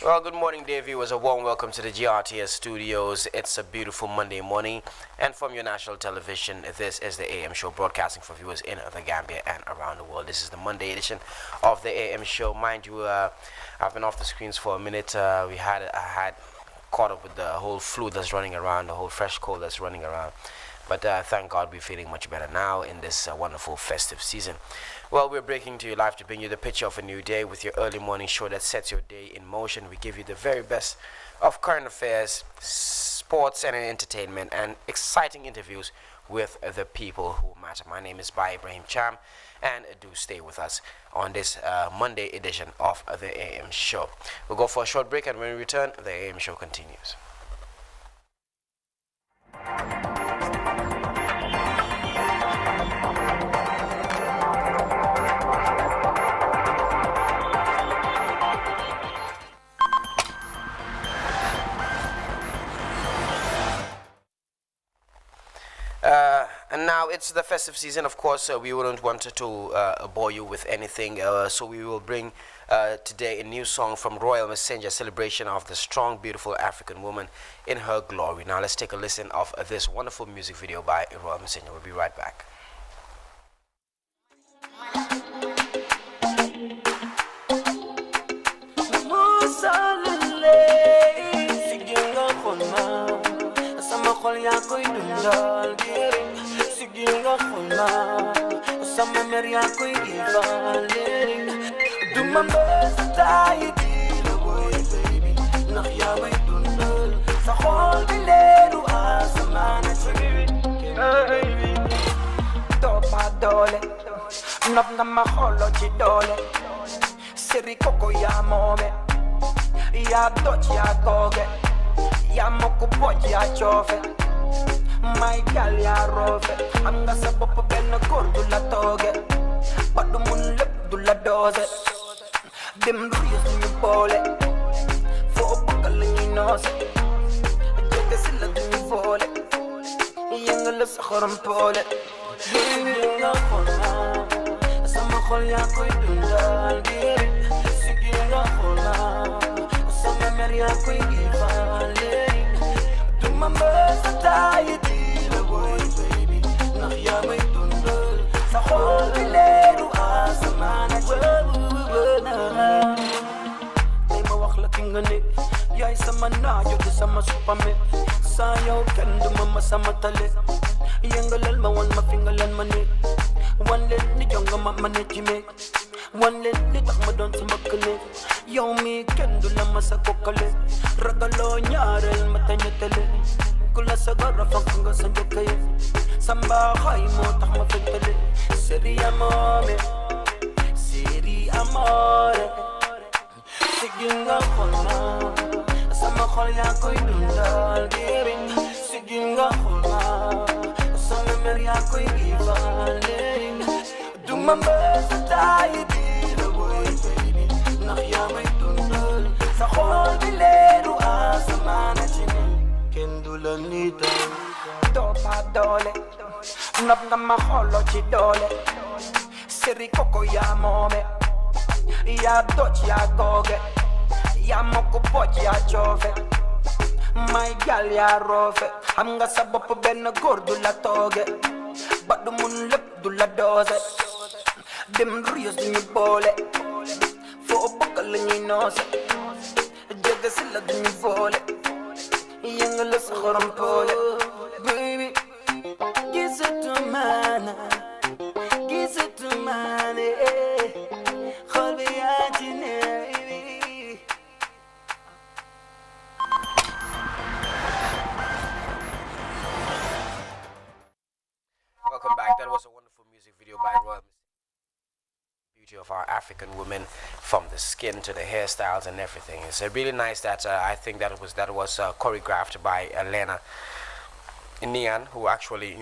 Well, good morning, dear viewers. A warm welcome to the GRTS studios. It's a beautiful Monday morning, and from your national television, this is the AM show broadcasting for viewers in the Gambia and around the world. This is the Monday edition of the AM show. Mind you, I've been off the screens for a minute. I had caught up with the whole flu that's running around, the whole fresh cold that's running around. But thank God we're feeling much better now in this wonderful festive season. Well, we're breaking to you live to bring you the picture of a new day with your early morning show that sets your day in motion. We give you the very best of current affairs, sports and entertainment, and exciting interviews with the people who matter. My name is Bai Ibrahim Cham, and do stay with us on this Monday edition of the AM show. We'll go for a short break, and when we return, the AM show continues. And now it's the festive season. Of course, we wouldn't want to bore you with anything, so we will bring today a new song from Royal Messenger, celebration of the strong, beautiful African woman in her glory. Now let's take a listen of this wonderful music video by Royal Messenger. We'll be right back. Sigilga khulna sama meria koi givaleri dumma bestai dilo boy baby nakhya bay dundal sa khol bileru asmana baby topa dole nop nama kholo chi dole seri koko ya mome ya doch ya goge ya moko poch ya chofe. My gal ya rove anga sabop ben gordu la toge badu mun lep du la doze dem ruyes ni bole fo bakal ni nose jege sila ni bole yengal sakharam pole yengal khona sama khol ya koy dundal dir sigila khona sama mer ya koy givale duma mastay Yai sama na yo de sama supame sa yo kendu mama sama tale yengalal ma wan ma fingalan mane wan len ni jonga ma mane jime wan len ni tak ma don sama kene yo mi kendu la masa kokale ragalo nyarel matanya tele kula sagara fakanga sanje kaye samba khay mo tak ma fetele seri amore siginga khona sama khol ya koy dundal diri siginga khona sama mer ya koy givale duma bestai dilo boy baby nakhya may dundal sa khol bileru asmana chini kendulanita topa dole nop nama kholo chi dole seri koko ya mome ya doch ya goge ya moko poch ya chofe. My gal ya rove anga sabop ben gordu la toge badu mun lep du la doze dem ruyes ni bole fo bakal ni nose jege sila ni bole yengal sakharam pole baby gize to mana Welcome back. That was a wonderful music video by Royal. Beauty of our African women, from the skin to the hairstyles and everything. It's really nice that I think that was choreographed by Lena Nian, who actually,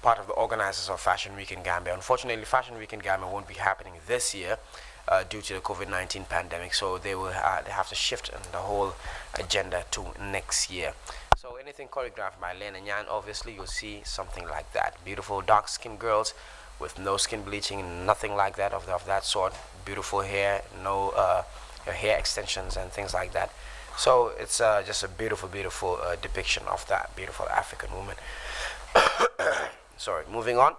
part of the organizers of Fashion Week in Gambia. Unfortunately, Fashion Week in Gambia won't be happening this year due to the COVID-19 pandemic, so they have to shift the whole agenda to next year. So anything choreographed by Lena Nian, obviously you'll see something like that. Beautiful dark-skinned girls with no skin bleaching, nothing like that of that sort. Beautiful hair, no hair extensions and things like that. So it's just a beautiful, beautiful depiction of that beautiful African woman. Sorry, moving on.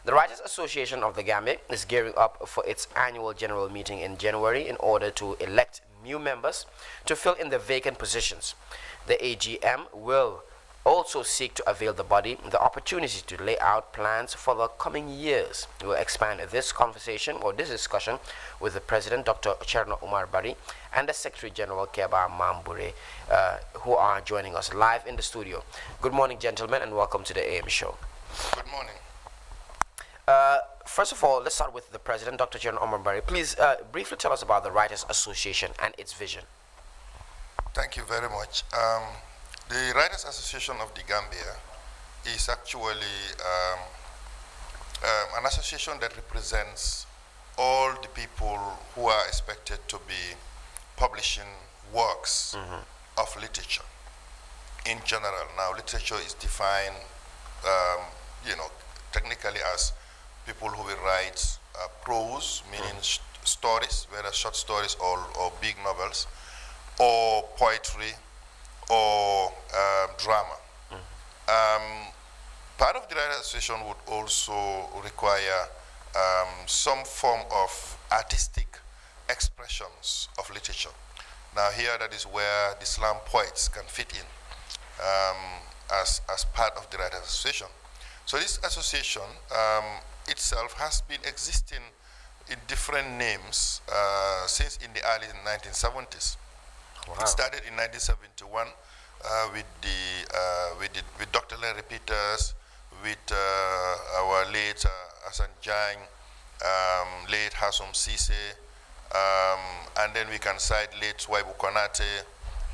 The Writers Association of the Gambia is gearing up for its annual general meeting in January in order to elect new members to fill in the vacant positions. The AGM will also seek to avail the body the opportunity to lay out plans for the coming years. We will expand this conversation or this discussion with the President, Dr. Cherno Umar Bari, and the Secretary General, Keba Mambure, who are joining us live in the studio. Good morning, gentlemen, and welcome to the AM show. Good morning. First of all, let's start with the President, Dr. Cherno Umar Bari. Please briefly tell us about the Writers Association and its vision. Thank you very much. The Writers Association of the Gambia is actually an association that represents all the people who are expected to be publishing works of literature in general. Now, literature is defined, technically as people who will write prose, meaning stories, whether short stories or big novels, or poetry, or drama. Part of the Writers Association would also require some form of artistic expressions of literature. Now here, that is where the slam poets can fit in as part of the Writers Association. So this association itself has been existing in different names since in the early 1970s. Wow. It started in 1971 with Dr. Larry Peters, with our late Asan Jang, late Hassom Sise, and then we can cite late Waibu Konate,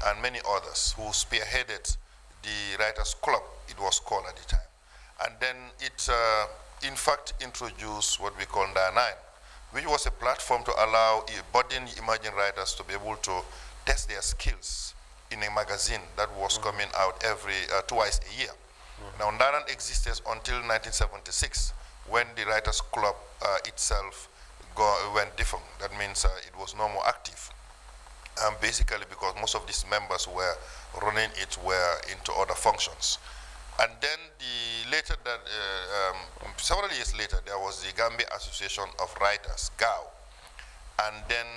and many others who spearheaded the Writers Club, it was called at the time. And then it, in fact, introduced what we call DA9, which was a platform to allow budding emerging writers to be able to test their skills in a magazine that was coming out twice a year. Now, Ndaran existed until 1976, when the Writers Club itself went defunct. That means it was no more active. Basically because most of these members were running it were into other functions. And then several years later, there was the Gambia Association of Writers, GAW. And then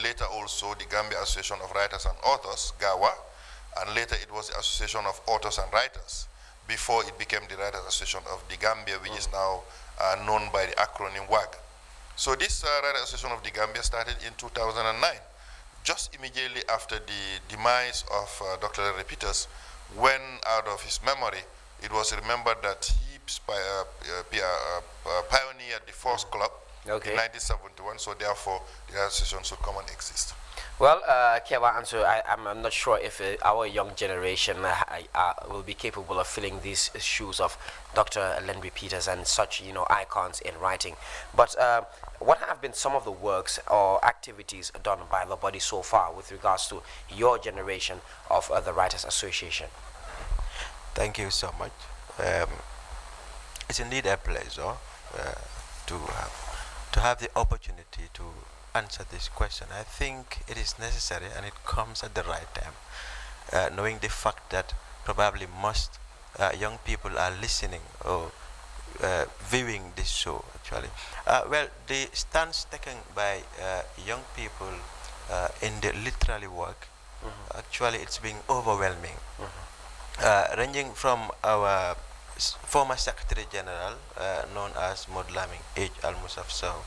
later also the Gambia Association of Writers and Authors, GAWA, and later it was the Association of Authors and Writers, before it became the Writers Association of the Gambia, which is now known by the acronym WAG. So this Writers Association of the Gambia started in 2009, just immediately after the demise of Dr. Larry Peters, when out of his memory, it was remembered that he pioneered the Force Club, in 1971, so therefore the association should come and exist. Well, Keba Anso, I'm not sure if our young generation will be capable of filling these shoes of Dr. Larry Peters and such, icons in writing. But what have been some of the works or activities done by the body so far with regards to your generation of the Writers Association? Thank you so much. It's indeed a pleasure to have the opportunity to answer this question. I think it is necessary and it comes at the right time, knowing the fact that probably most young people are listening or viewing this show actually. Well, the stance taken by young people in the literary work, actually it's been overwhelming. Ranging from our former Secretary General, known as Modlaming H. Al-Musaf Sow,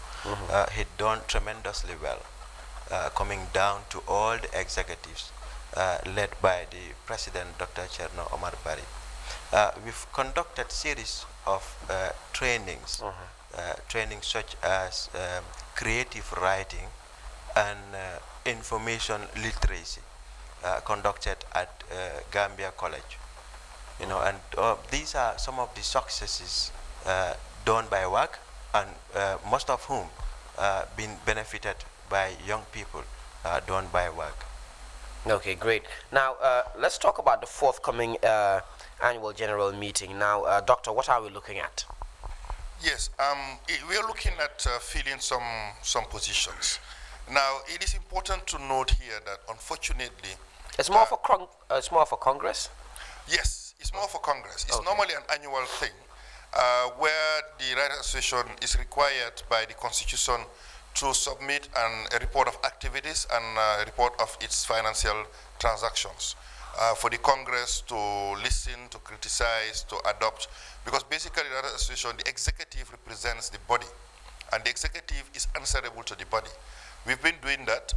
he done tremendously well, coming down to all the executives led by the President, Dr. Cherno Omar Bari. We've conducted series of trainings, trainings such as creative writing and information literacy, conducted at Gambia College. And these are some of the successes done by WAC, and most of whom been benefited by young people done by WAC. Okay, great. Now, let's talk about the forthcoming annual general meeting. Now, Doctor, what are we looking at? Yes, we are looking at filling some positions. Now, it is important to note here that unfortunately, It's more for it's more for Congress. yes, it's more for Congress. It's Okay. normally an annual thing where the Writers Association is required by the Constitution to submit a report of activities and a report of its financial transactions for the Congress to listen, to criticize, to adopt, because basically the Writers Association, the executive represents the body, and the executive is answerable to the body. We've been doing that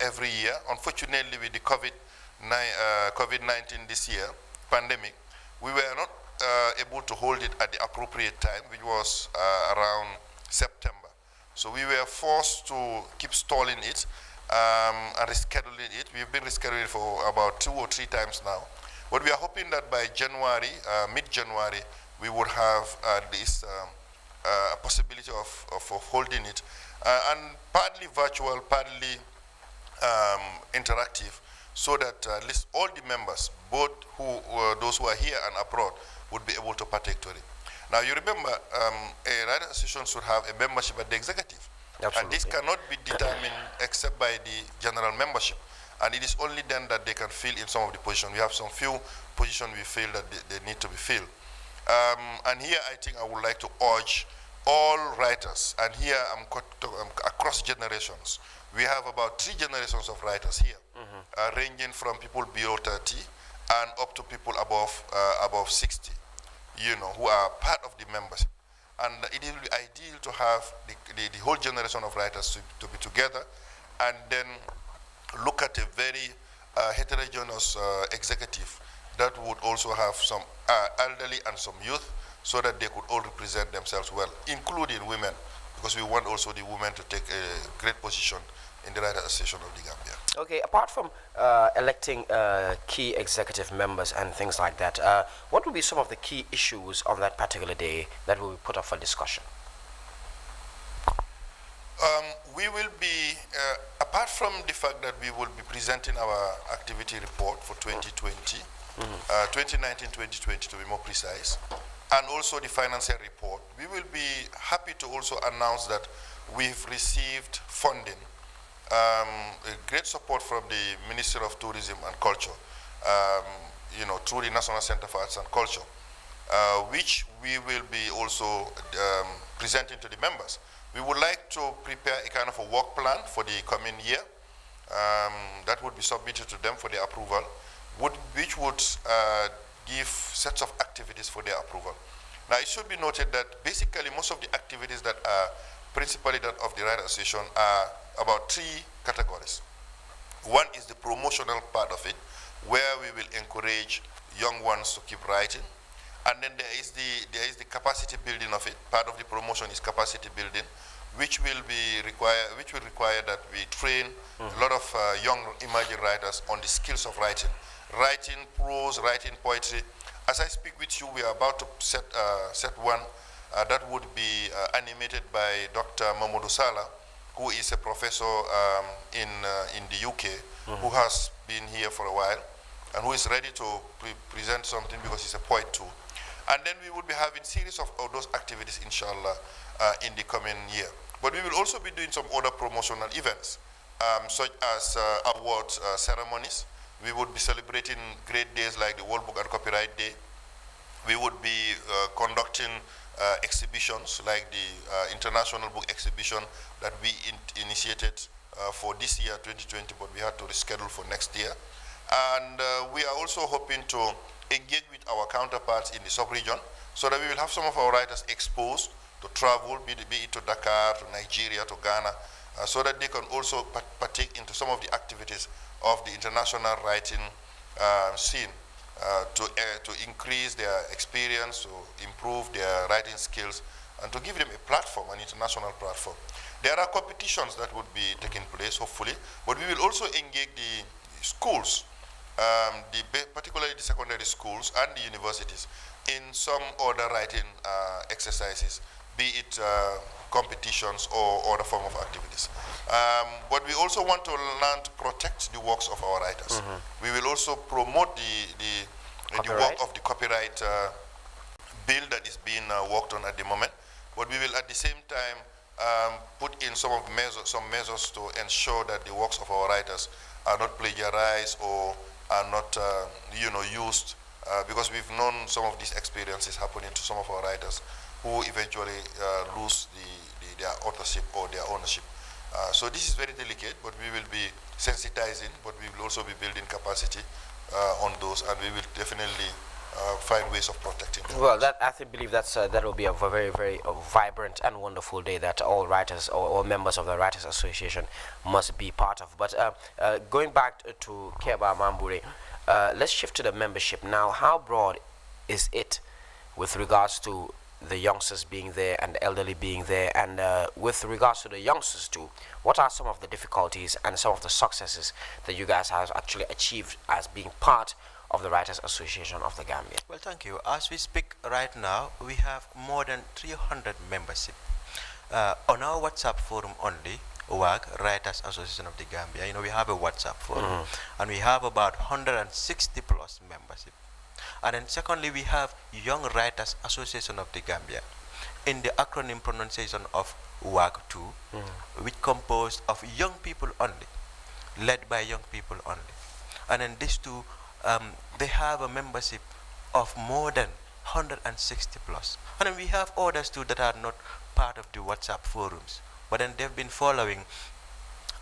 every year. Unfortunately, with the COVID-19 this year, pandemic, we were not able to hold it at the appropriate time, which was around September. So we were forced to keep stalling it and rescheduling it. We've been rescheduling for about 2 or 3 times now. But we are hoping that by January, mid-January, we would have this possibility of holding it. And partly virtual, partly interactive, so that at least all the members, both those who are here and abroad, would be able to partake to it. Now, you remember, a Writers Association should have a membership at the executive. Absolutely. And this cannot be determined except by the general membership. And it is only then that they can fill in some of the positions. We have some few positions we feel that they need to be filled. And here I think I would like to urge all writers, and here I'm across generations. We have about 3 generations of writers here, ranging from people below 30 and up to people above 60, you know, who are part of the membership. And it will be ideal to have the whole generation of writers to be together and then look at a very heterogeneous executive that would also have some elderly and some youth, so that they could all represent themselves well, including women, because we want also the women to take a great position in the Writers Association of the Gambia. Okay, apart from electing key executive members and things like that, what will be some of the key issues on that particular day that will be put up for discussion? We will be, apart from the fact that we will be presenting our activity report for 2020, 2019-2020 to be more precise, and also the financial report, we will be happy to also announce that we've received funding, great support from the Ministry of Tourism and Culture, you know, through the National Center for Arts and Culture, which we will be also presenting to the members. We would like to prepare a kind of a work plan for the coming year that would be submitted to them for their approval, which would give sets of activities for their approval. Now, it should be noted that basically most of the activities that are principally that of the Writers Association are about 3 categories. One is the promotional part of it, where we will encourage young ones to keep writing. And then there is the capacity building of it. Part of the promotion is capacity building, which will require that we train a lot of young emerging writers on the skills of writing prose, writing poetry. As I speak with you, we are about to set one that would be animated by Dr. Mamadou Sala, who is a professor in the UK, who has been here for a while, and who is ready to present something because he's a poet too. And then we will be having series of those activities, inshallah, in the coming year. But we will also be doing some other promotional events, such as award ceremonies. We would be celebrating great days like the World Book and Copyright Day. We would be conducting exhibitions like the International Book Exhibition that we initiated for this year, 2020, but we had to reschedule for next year. And we are also hoping to engage with our counterparts in the sub-region so that we will have some of our writers exposed to travel, be it to Dakar, to Nigeria, to Ghana, so that they can also partake into some of the activities of the international writing scene to increase their experience, to improve their writing skills, and to give them a platform, an international platform. There are competitions that would be taking place, hopefully, but we will also engage the schools, particularly the secondary schools and the universities, in some other writing exercises, be it competitions or other form of activities. But we also want to learn to protect the works of our writers. We will also promote the work of the copyright bill that is being worked on at the moment, but we will at the same time put in some measures to ensure that the works of our writers are not plagiarized or are not, used, because we've known some of these experiences happening to some of our writers who eventually lose their authorship or their ownership. So this is very delicate, but we will be sensitizing, but we will also be building capacity on those, and we will definitely find ways of protecting them. Well, believe that will be a very, very vibrant and wonderful day that all writers or members of the Writers Association must be part of. But going back to Keba Mambure, let's shift to the membership now. How broad is it with regards to the youngsters being there and the elderly being there, and with regards to the youngsters too, what are some of the difficulties and some of the successes that you guys have actually achieved as being part of the Writers Association of the Gambia? Well, thank you. As we speak right now, we have more than 300 membership. On our WhatsApp forum only, WAG, Writers Association of the Gambia, we have a WhatsApp forum, and we have about 160 plus membership. And then secondly, we have Young Writers Association of the Gambia, in the acronym pronunciation of WAG2, which composed of young people only, led by young people only. And then these two, they have a membership of more than 160 plus. And then we have others too that are not part of the WhatsApp forums, but then they've been following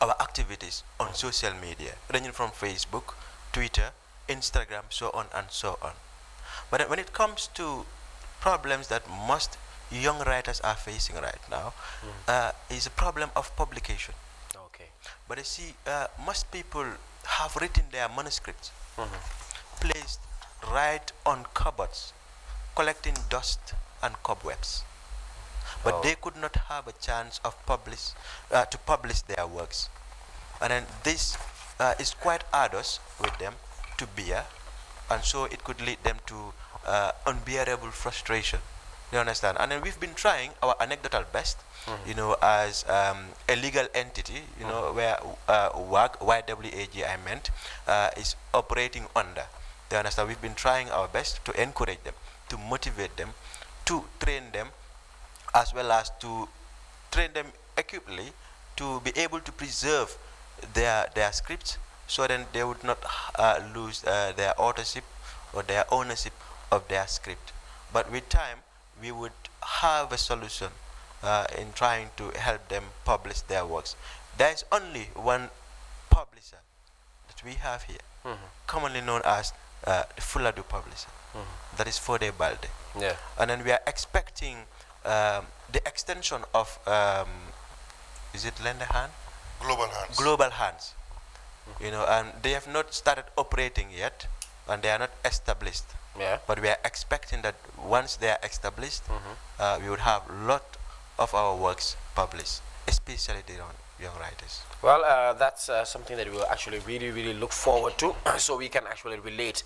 our activities on social media, ranging from Facebook, Twitter, Instagram, so on and so on. But then when it comes to problems that most young writers are facing right now, is a problem of publication. Okay. But you see, most people have written their manuscripts, placed right on cupboards, collecting dust and cobwebs. But they could not have a chance of to publish their works. And then this is quite arduous with them to bear, and so it could lead them to unbearable frustration. You understand? And then we've been trying our anecdotal best, as a legal entity, where WAG, YWAG I meant, is operating under. You understand? We've been trying our best to encourage them, to motivate them, to train them, as well as to train them acutely to be able to preserve their scripts, so then they would not lose their authorship or their ownership of their script. But with time, we would have a solution in trying to help them publish their works. There is only one publisher that we have here, commonly known as the Fuladu publisher. That is Fode Balde. Yeah. And then we are expecting the extension of, is it Lender Hand? Global Hands. Global Hands. And they have not started operating yet, and they are not established. Yeah. But we are expecting that once they are established, we would have a lot of our works published, especially the young writers. Well, that's something that we'll actually really, really look forward to, so we can actually relate,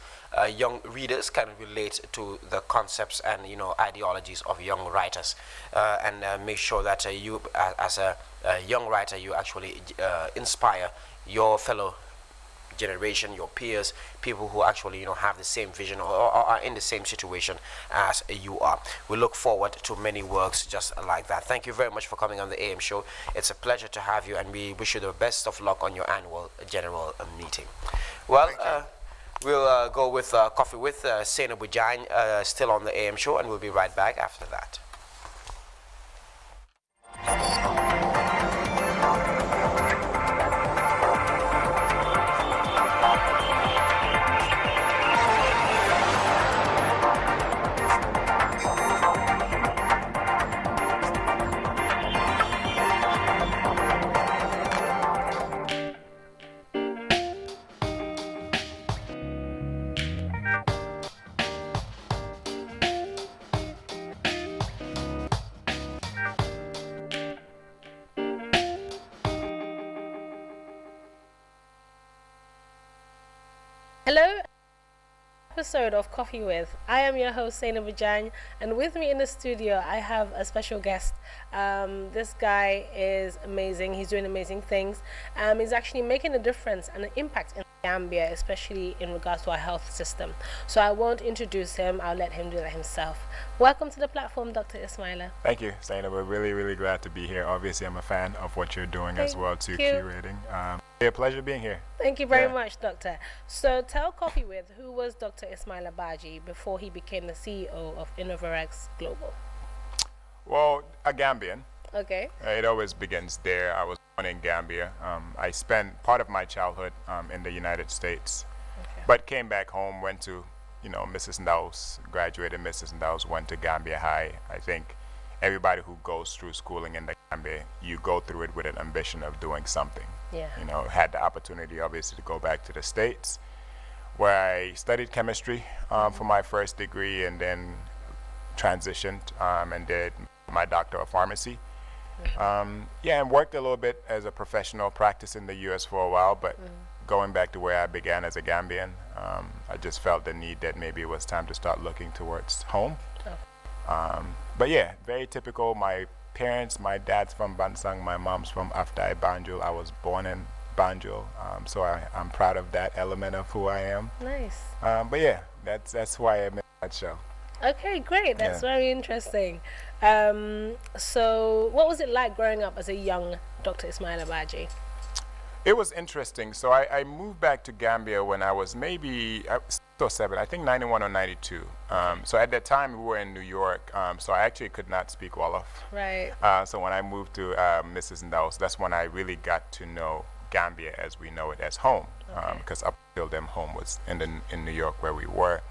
young readers can relate to the concepts and ideologies of young writers, and make sure that you, as a young writer, you actually inspire your fellow generation, your peers, people who actually have the same vision or are in the same situation as you are. We look forward to many works just like that. Thank you very much for coming on the AM show. It's a pleasure to have you, and we wish you the best of luck on your annual general meeting. Well, we'll go with Coffee with Senabu Jain, still on the AM show, and we'll be right back after that. Hello, episode of Coffee With. I am your host, Saina Bajang, and with me in the studio, I have a special guest. This guy is amazing. He's doing amazing things. He's actually making a difference and an impact in Gambia, especially in regards to our health system. So I won't introduce him, I'll let him do that himself. Welcome to the platform, Dr. Ismaila. Thank you, Zainab. We're really, really glad to be here. Obviously, I'm a fan of what you're doing as well, too, curating. A pleasure being here. Thank you very much, Doctor. So tell Coffee With, who was Dr. Ismaila Baji before he became the CEO of Innovarex Global? Well, a Gambian. Okay. It always begins there. I was born in Gambia. I spent part of my childhood in the United States, but came back home, went to, Mrs. Ndaus, graduated Mrs. Ndaus, went to Gambia High. I think everybody who goes through schooling in the Gambia, you go through it with an ambition of doing something. Yeah. Had the opportunity, obviously, to go back to the States, where I studied chemistry for my first degree, and then transitioned and did my doctor of pharmacy. And worked a little bit as a professional, practice in the U.S. for a while, but going back to where I began as a Gambian, I just felt the need that maybe it was time to start looking towards home. But yeah, very typical. My parents, my dad's from Bansang, my mom's from Aftai, Banjul. I was born in Banjul, so I'm proud of that element of who I am. Nice. But yeah, that's who I am in a nutshell. Okay, great. That's very interesting. So what was it like growing up as a young Dr. Ismaila Baji? It was interesting. So I moved back to Gambia when I was maybe 6 or 7, I think 91 or 92. So at that time we were in New York, so I actually could not speak Wolof. Right. So when I moved to Mrs. Ndaus, that's when I really got to know Gambia as we know it as home, because up until then home was in New York where we were.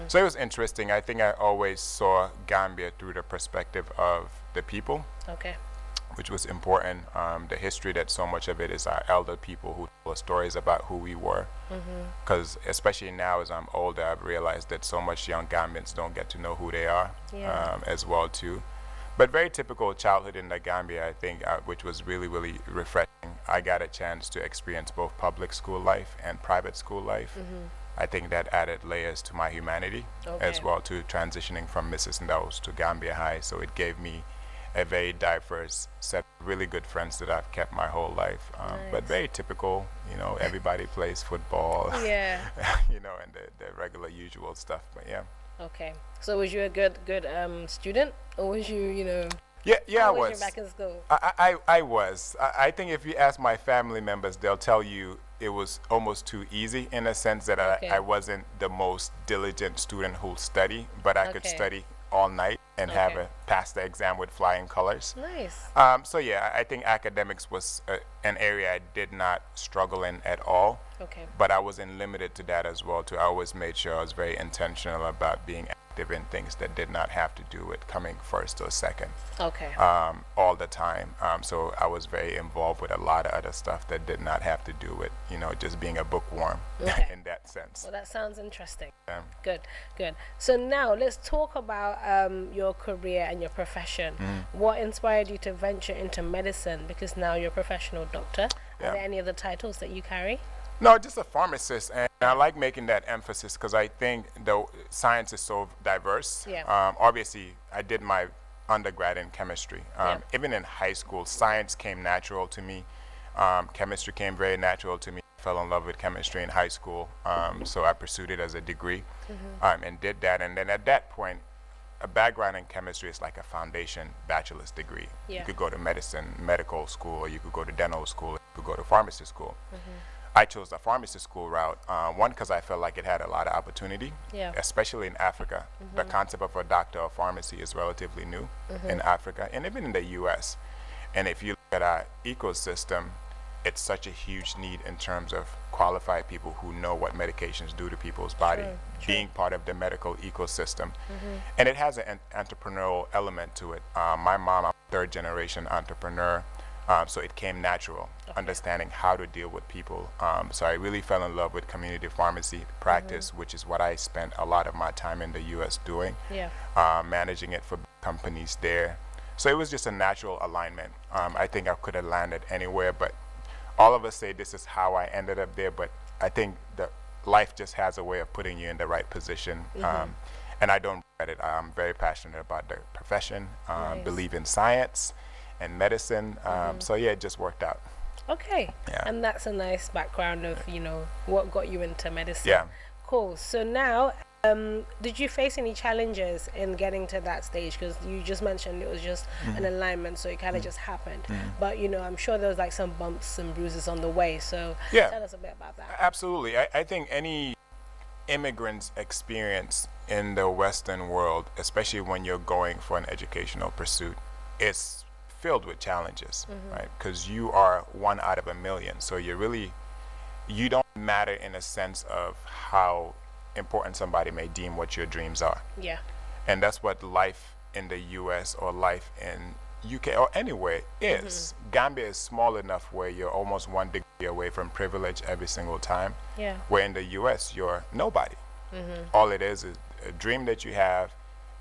So it was interesting. I think I always saw Gambia through the perspective of the people. Okay. Which was important. The history that so much of it is our elder people who tell us stories about who we were. Because especially now as I'm older, I've realized that so much young Gambians don't get to know who they are as well too. But very typical childhood in the Gambia, I think, which was really, really refreshing. I got a chance to experience both public school life and private school life. I think that added layers to my humanity as well to transitioning from Mrs. Ndaus to Gambia High. So it gave me a very diverse set of really good friends that I've kept my whole life. But very typical, everybody plays football, and the regular usual stuff, but yeah. Okay. So was you a good student, or was you, Yeah, I was. You back in school? I was. I think if you ask my family members, they'll tell you it was almost too easy in a sense that I wasn't the most diligent student who'll study, but I could study all night and pass the exam with flying colors. Nice. So yeah, I think academics was an area I did not struggle in at all. Okay. But I wasn't limited to that as well too. I always made sure I was very intentional about being active in things that did not have to do with coming first or second. Okay. All the time. So I was very involved with a lot of other stuff that did not have to do with, just being a bookworm in that sense. Well, that sounds interesting. Good. So now let's talk about your career and your profession. What inspired you to venture into medicine? Because now you're a professional doctor. Are there any other titles that you carry? No, just a pharmacist, and I like making that emphasis because I think the science is so diverse. Obviously, I did my undergrad in chemistry. Even in high school, science came natural to me. Chemistry came very natural to me. I fell in love with chemistry in high school, so I pursued it as a degree and did that. And then at that point, a background in chemistry is like a foundation bachelor's degree. You could go to medical school, or you could go to dental school, or you could go to pharmacy school. I chose the pharmacy school route, one, because I felt like it had a lot of opportunity, especially in Africa. The concept of a doctor of pharmacy is relatively new in Africa and even in the U.S. And if you look at our ecosystem, it's such a huge need in terms of qualified people who know what medications do to people's body, being part of the medical ecosystem. And it has an entrepreneurial element to it. My mom, I'm a third-generation entrepreneur. So it came natural, understanding how to deal with people. So I really fell in love with community pharmacy practice, which is what I spent a lot of my time in the U.S. doing, managing it for companies there. So it was just a natural alignment. I think I could have landed anywhere, but all of us say this is how I ended up there, but I think that life just has a way of putting you in the right position. And I don't regret it. I'm very passionate about the profession, believe in science and medicine. So yeah, it just worked out. Okay. Yeah. And that's a nice background of, what got you into medicine. Yeah. Cool. So now, did you face any challenges in getting to that stage? Because you just mentioned it was just an alignment, so it kind of just happened. But, I'm sure there was like some bumps and bruises on the way. So tell us a bit about that. Absolutely. I think any immigrant's experience in the Western world, especially when you're going for an educational pursuit, is filled with challenges, right? Because you are one out of a million. So you don't matter in a sense of how important somebody may deem what your dreams are. Yeah. And that's what life in the US or life in UK or anywhere is. Gambia is small enough where you're almost 1 degree away from privilege every single time. Yeah. Where in the US you're nobody. All it is a dream that you have,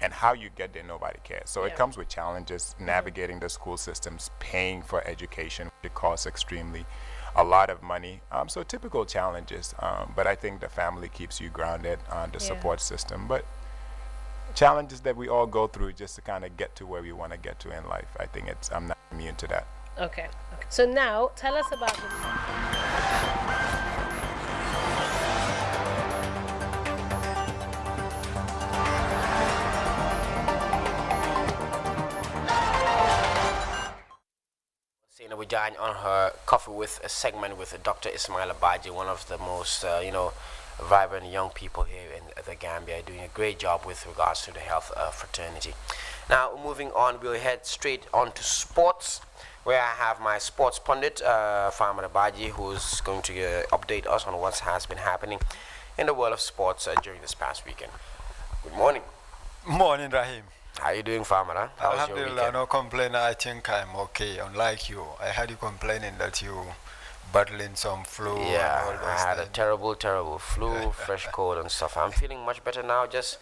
and how you get there nobody cares. So it comes with challenges, navigating the school systems, paying for education. It costs extremely a lot of money. So typical challenges, but I think the family keeps you grounded on the support system. But challenges that we all go through just to kind of get to where we want to get to in life. I think I'm not immune to that. Okay. So now tell us about Zainab Ujany on her Coffee with a segment with Dr. Ismail Abaji, one of the most, vibrant young people here in the Gambia, doing a great job with regards to the health fraternity. Now, moving on, we'll head straight on to sports, where I have my sports pundit, Farmer Abaji, who's going to update us on what has been happening in the world of sports during this past weekend. Good morning. Morning, Rahim. How you doing, Farmer? Huh? How was your Alhamdulillah, weekend? no complaint. I think I'm okay. Unlike you, I had you complaining that you battling some flu. Yeah, and all I those had a things. terrible flu, fresh cold and stuff. I'm feeling much better now. Just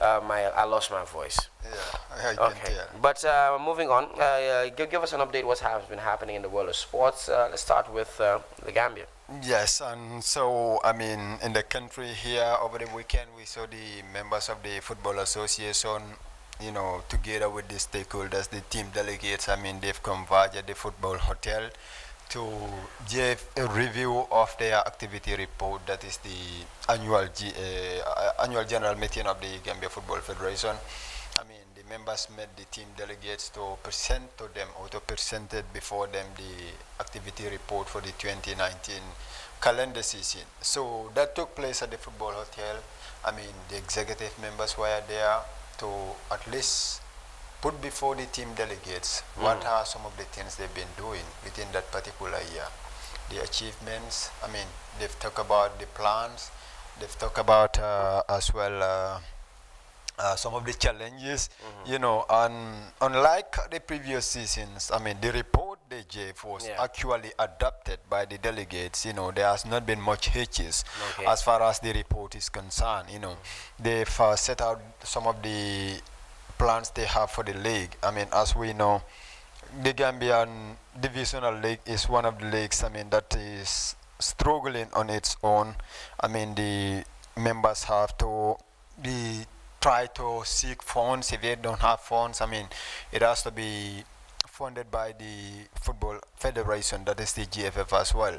I lost my voice. Yeah, I can Okay, tell. but moving on, give us an update. What has been happening in the world of sports? Let's start with the Gambia. Yes, and so I mean, in the country here over the weekend, we saw the members of the Football Association, together with the stakeholders, the team delegates. I mean, they've converged at the football hotel to give a review of their activity report. That is the annual general meeting of the Gambia Football Federation. I mean, the members met the team delegates to present to them or to present it before them the activity report for the 2019 calendar season. So that took place at the football hotel. I mean, the executive members were there to at least put before the team delegates what are some of the things they've been doing within that particular year. The achievements, I mean, they've talked about the plans, they've talked about as well some of the challenges, and unlike the previous seasons, I mean, the report they gave was actually adopted by the delegates. There has not been much hitches as far as the report is concerned. They've set out some of the plans they have for the league. I mean, as we know, the Gambian Divisional League is one of the leagues, I mean, that is struggling on its own. I mean, the members have to try to seek funds. If they don't have funds, I mean, it has to be funded by the Football Federation, that is the GFF as well.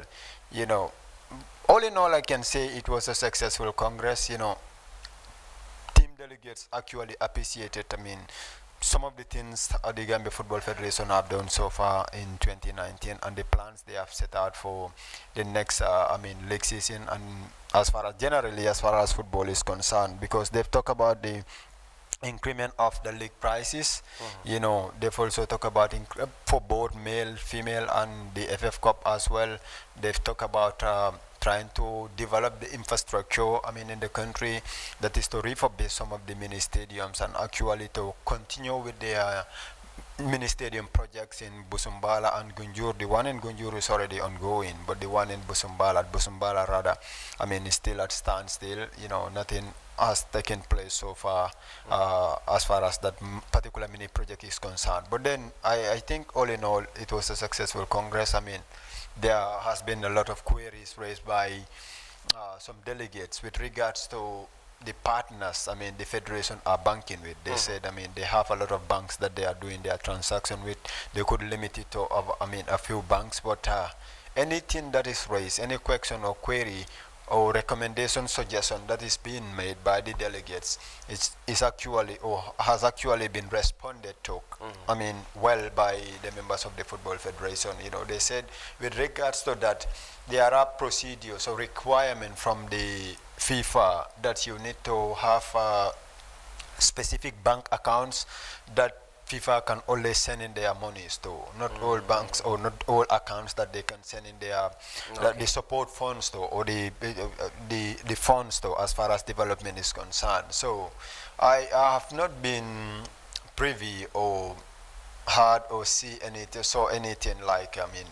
All in all, I can say it was a successful Congress. Team delegates actually appreciated, I mean, some of the things the Gambia Football Federation have done so far in 2019 and the plans they have set out for the next, league season, and as far as football is concerned, because they've talked about the increment of the league prices. They've also talked about for both male, female, and the FF Cup as well. They've talked about trying to develop the infrastructure, I mean, in the country, that is to refurbish some of the mini stadiums and actually to continue with their mini stadium projects in Busumbala and Gunjur. The one in Gunjur is already ongoing, but the one in Busumbala rather, I mean, is still at standstill. Nothing has taken place so far as far as that particular mini project is concerned. But then I think all in all, it was a successful Congress. I mean, there has been a lot of queries raised by some delegates with regards to the partners, I mean, the federation are banking with. They said, I mean, they have a lot of banks that they are doing their transaction with. They could limit it to, I mean, a few banks, but anything that is raised, any question or query or recommendation, suggestion that is being made by the delegates is actually or has actually been responded to, I mean, well by the members of the Football Federation. You know, they said with regards to that, there are procedures or requirement from the FIFA that you need to have specific bank accounts that FIFA can only send in their monies to. Not all banks or not all accounts that they can send in their the support funds to, or the funds to, as far as development is concerned. So I have not been privy or heard or saw anything like, I mean,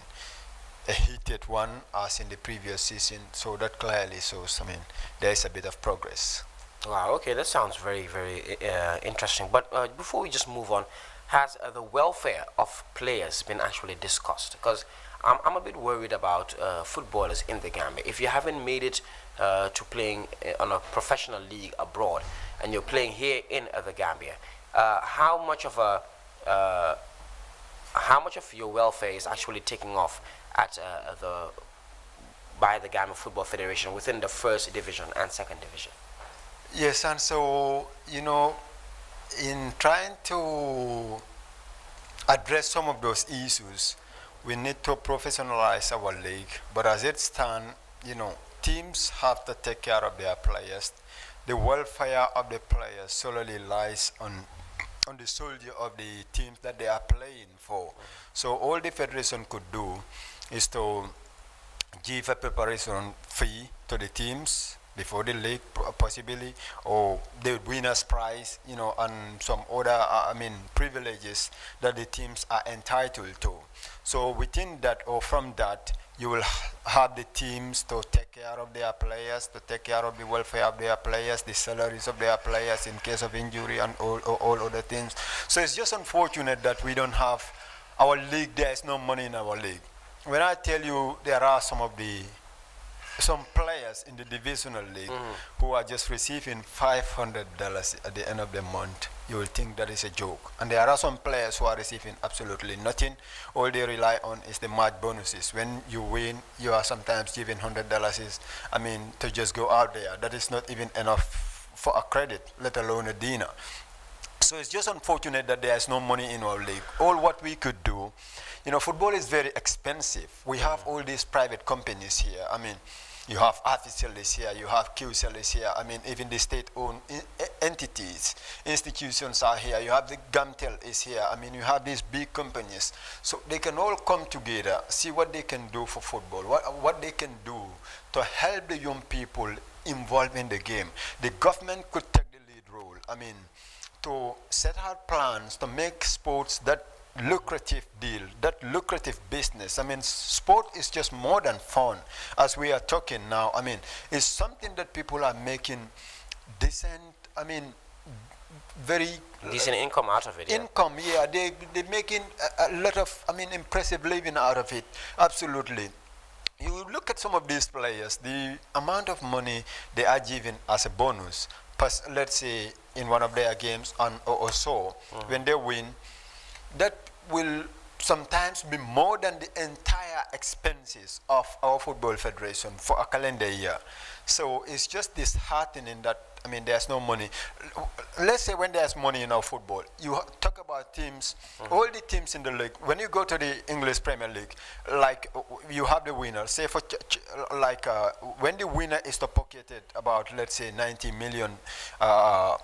a heated one as in the previous season. So that clearly shows, I mean, there is a bit of progress. Wow, okay, that sounds very, very interesting. But before we just move on, has the welfare of players been actually discussed? Because I'm a bit worried about footballers in the Gambia. If you haven't made it to playing on a professional league abroad, and you're playing here in the Gambia, how much of your welfare is actually taking off at by the Gambia Football Federation within the first division and second division? Yes, and so, you know, in trying to address some of those issues, we need to professionalize our league. But as it stands, you know, teams have to take care of their players. The welfare of the players solely lies on the soldier of the teams that they are playing for. So all the federation could do is to give a preparation fee to the teams before the league, possibly, or the winner's prize, you know, and some other, I mean, privileges that the teams are entitled to. So within that, or from that, you will have the teams to take care of their players, to take care of the welfare of their players, the salaries of their players in case of injury and all other things. So it's just unfortunate that we don't have our league. There is no money in our league. When I tell you there are some players in the divisional league who are just receiving $500 at the end of the month, you will think that is a joke. And there are some players who are receiving absolutely nothing. All they rely on is the match bonuses. When you win, you are sometimes given $100, I mean, to just go out there. That is not even enough for a credit, let alone a dinner. So it's just unfortunate that there is no money in our league. All what we could do, you know, football is very expensive. We have all these private companies here. I mean, you have officials here, you have QCLs here. I mean, even the state-owned entities, institutions are here. You have the GAMTEL is here. I mean, you have these big companies. So they can all come together, see what they can do for football, what they can do to help the young people involved in the game. The government could take the lead role. I mean, to set out plans to make sports that lucrative deal, that lucrative business. I mean, sport is just more than fun. As we are talking now, I mean, it's something that people are making decent, I mean, very decent income out of it. Income, yeah. They're making a lot of, I mean, impressive living out of it. Absolutely. You look at some of these players, the amount of money they are given as a bonus, let's say in one of their games or so, when they win, that will sometimes be more than the entire expenses of our football federation for a calendar year. So it's just disheartening that, I mean, there's no money. Let's say when there's money in our football, you talk about teams, all the teams in the league. When you go to the English Premier League, like you have the winner. Say for when the winner is to pocketed about, let's say, 90 million pounds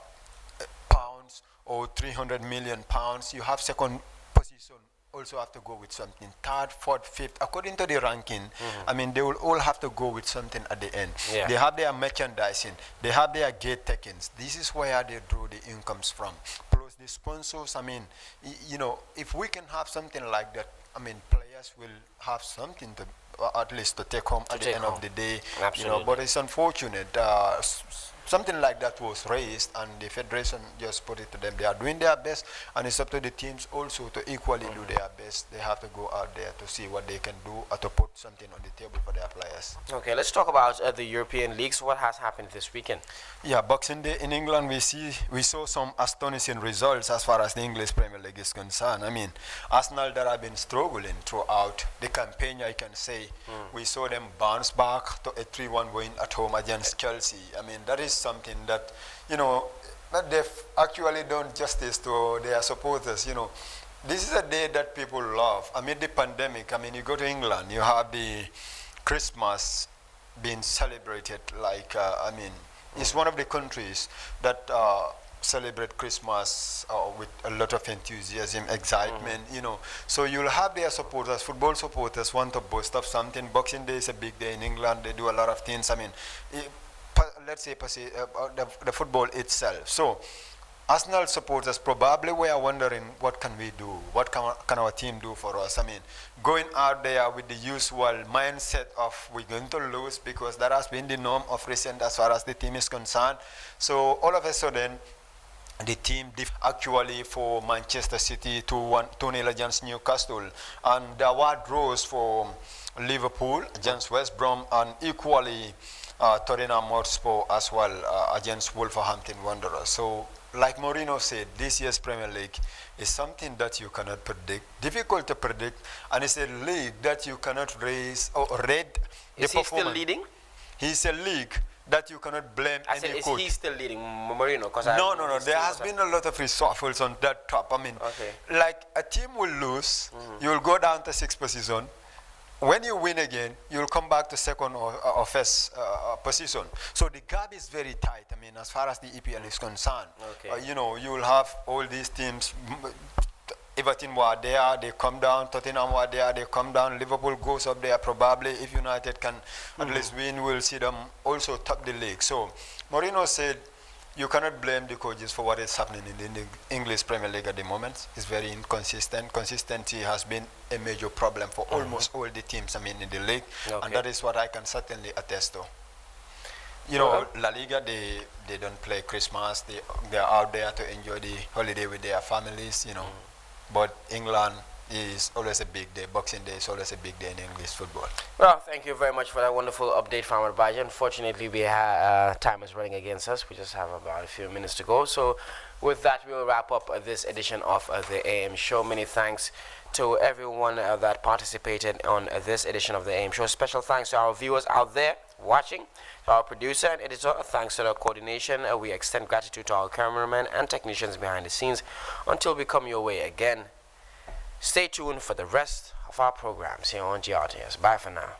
or 300 million pounds, you have second position also have to go with something. Third, fourth, fifth, according to the ranking, I mean, they will all have to go with something at the end. Yeah. They have their merchandising, they have their gate takings. This is where they draw the incomes from. Plus the sponsors, I mean, you know, if we can have something like that, I mean, players will have something to, at least to take home at the end of the day. Absolutely. You know, but it's unfortunate. something like that was raised, and the federation just put it to them. They are doing their best, and it's up to the teams also to equally do their best. They have to go out there to see what they can do or to put something on the table for their players. Okay, let's talk about the European leagues. What has happened this weekend? Yeah, Boxing Day in England, we saw some astonishing results as far as the English Premier League is concerned. I mean, Arsenal that have been struggling throughout the campaign, I can say, we saw them bounce back to a 3-1 win at home against Chelsea. I mean, that is something that, you know, that they've actually done justice to their supporters, you know. This is a day that people love. Amid the pandemic, I mean, you go to England, you have the Christmas being celebrated like, I mean, it's one of the countries that celebrate Christmas with a lot of enthusiasm, excitement, you know. So you'll have their supporters, football supporters want to boast of something. Boxing Day is a big day in England. They do a lot of things. I mean, let's say the football itself. So Arsenal supporters probably were wondering, what can we do? What can our team do for us? I mean, going out there with the usual mindset of we're going to lose, because that has been the norm of recent as far as the team is concerned. So all of a sudden, the team actually for Manchester City 2-0 against Newcastle, and there were draws for Liverpool against West Brom, and equally Tottenham Hotspur as well against Wolverhampton Wanderers. So like Mourinho said, this year's Premier League is something that you cannot predict, difficult to predict, and it's a league that you cannot raise or rate the performance. Is he still leading? He's a league that you cannot blame any coach. Is he still leading, Mourinho? No. There has been a lot of reshuffles on that top. I mean, like a team will lose, you will go down to 6th position. When you win again, you'll come back to 2nd or 1st position. So the gap is very tight, I mean, as far as the EPL is concerned. You know, you'll have all these teams. Everton were there, they come down. Tottenham were there, they come down. Liverpool goes up there probably. If United can at least win, we'll see them also top the league. So Mourinho said, you cannot blame the coaches for what is happening in the English Premier League at the moment. It's very inconsistent. Consistency has been a major problem for almost all the teams, I mean, in the league. And that is what I can certainly attest to. You know, La Liga, they don't play Christmas. They're out there to enjoy the holiday with their families, you know. But England is always a big day. Boxing Day is always a big day in English football. Well, thank you very much for that wonderful update, Farmer Baja. Unfortunately, we time is running against us. We just have about a few minutes to go. So with that, we will wrap up this edition of the AM Show. Many thanks to everyone that participated on this edition of the AM Show. Special thanks to our viewers out there watching, to our producer and editor. Thanks to the coordination. We extend gratitude to our cameramen and technicians behind the scenes. Until we come your way again, stay tuned for the rest of our programs here on GRTS. Bye for now.